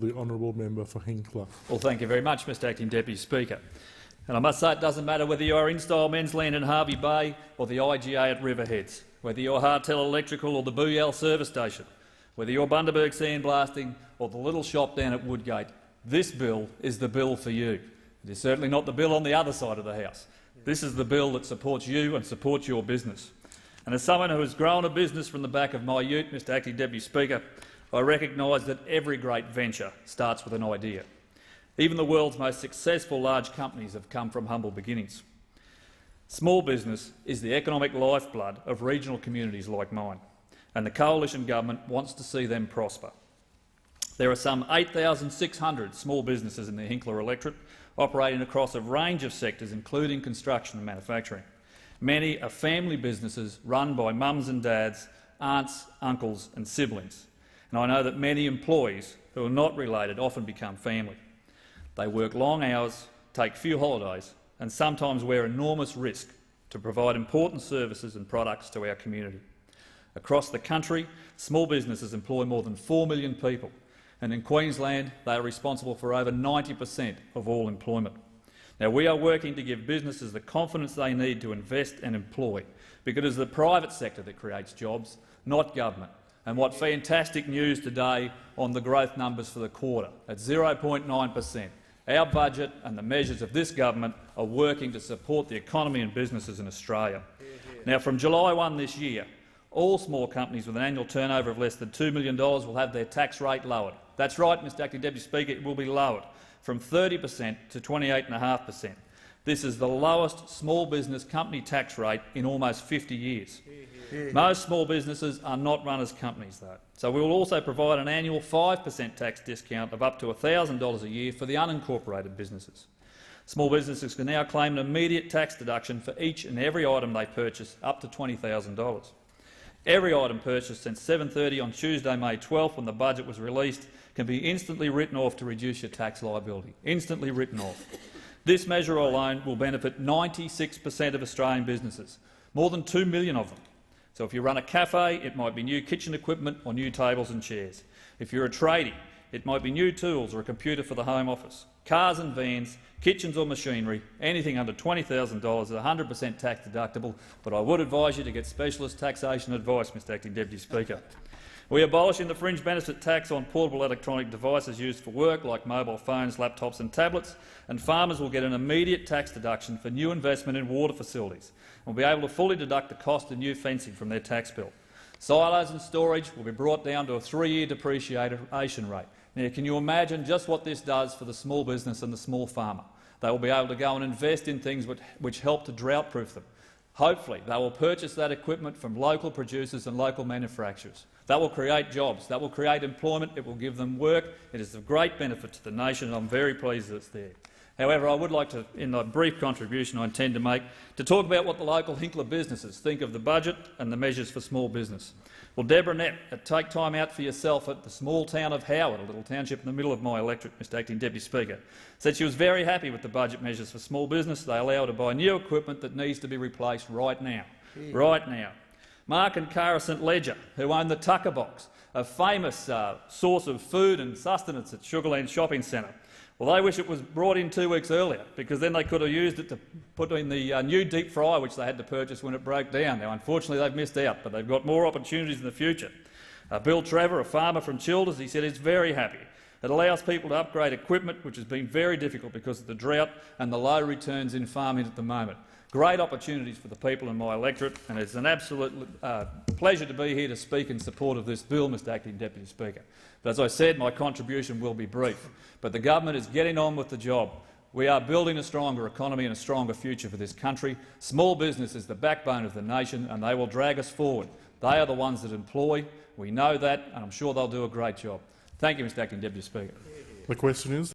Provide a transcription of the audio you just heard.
The honourable member for Hinkler. Well, thank you very much, Mr Acting Deputy Speaker. And I must say it doesn't matter whether you are Instyle Men's Land in Harvey Bay or the IGA at Riverheads, whether you're Hartel Electrical or the Booyal Service Station, whether you're Bundaberg Sandblasting or the little shop down at Woodgate, this bill is the bill for you. It is certainly not the bill on the other side of the House. This is the bill that supports you and supports your business. And as someone who has grown a business from the back of my ute, Mr Acting Deputy Speaker, I recognise that every great venture starts with an idea. Even the world's most successful large companies have come from humble beginnings. Small business is the economic lifeblood of regional communities like mine, and the Coalition Government wants to see them prosper. There are some 8,600 small businesses in the Hinkler electorate, operating across a range of sectors, including construction and manufacturing. Many are family businesses run by mums and dads, aunts, uncles and siblings. And I know that many employees who are not related often become family. They work long hours, take few holidays and sometimes wear enormous risk to provide important services and products to our community. Across the country, small businesses employ more than 4 million people, and in Queensland they are responsible for over 90% of all employment. Now, we are working to give businesses the confidence they need to invest and employ, because it is the private sector that creates jobs, not government. And what fantastic news today on the growth numbers for the quarter, at 0.9%. Our budget and the measures of this government are working to support the economy and businesses in Australia. Now, from July 1 this year, all small companies with an annual turnover of less than $2 million will have their tax rate lowered. That's right, Mr Acting Deputy Speaker, it will be lowered from 30% to 28.5%. This is the lowest small business company tax rate in almost 50 years. Most small businesses are not run as companies, though, so we will also provide an annual 5% tax discount of up to $1,000 a year for the unincorporated businesses. Small businesses can now claim an immediate tax deduction for each and every item they purchase, up to $20,000. Every item purchased since 7:30 on Tuesday, May 12, when the budget was released, can be instantly written off to reduce your tax liability. Instantly written off. This measure alone will benefit 96% of Australian businesses, more than 2 million of them. So if you run a cafe, it might be new kitchen equipment or new tables and chairs. If you're a tradie, it might be new tools or a computer for the home office. Cars and vans, kitchens or machinery, anything under $20,000 is 100% tax deductible, but I would advise you to get specialist taxation advice, Mr Acting Deputy Speaker. We are abolishing the fringe benefit tax on portable electronic devices used for work, like mobile phones, laptops and tablets, and farmers will get an immediate tax deduction for new investment in water facilities and will be able to fully deduct the cost of new fencing from their tax bill. Silos and storage will be brought down to a 3-year depreciation rate. Now, can you imagine just what this does for the small business and the small farmer? They will be able to go and invest in things which help to drought-proof them. Hopefully, they will purchase that equipment from local producers and local manufacturers. That will create jobs, that will create employment, it will give them work. It is of great benefit to the nation, and I'm very pleased that it's there. However, I would like to, in the brief contribution I intend to make, to talk about what the local Hinkler businesses think of the budget and the measures for small business. Well, Deborah Knapp, at Take Time Out for Yourself at the small town of Howard, a little township in the middle of my electorate, Mr Acting Deputy Speaker, said she was very happy with the budget measures for small business. They allow her to buy new equipment that needs to be replaced right now. Right now. Mark and Cara St Ledger, who own the Tucker Box, a famous source of food and sustenance at Sugarland Shopping Centre. Well, they wish it was brought in 2 weeks earlier, because then they could have used it to put in the new deep fryer which they had to purchase when it broke down. Now, unfortunately, they've missed out, but they've got more opportunities in the future. Bill Trevor, a farmer from Childers, he said he's very happy. It allows people to upgrade equipment, which has been very difficult because of the drought and the low returns in farming at the moment. Great opportunities for the people in my electorate, and it's an absolute pleasure to be here to speak in support of this bill, Mr Acting Deputy Speaker. But as I said, my contribution will be brief. But the government is getting on with the job. We are building a stronger economy and a stronger future for this country. Small business is the backbone of the nation, and they will drag us forward. They are the ones that employ. We know that, and I'm sure they'll do a great job. Thank you, Mr Acting Deputy Speaker. The question is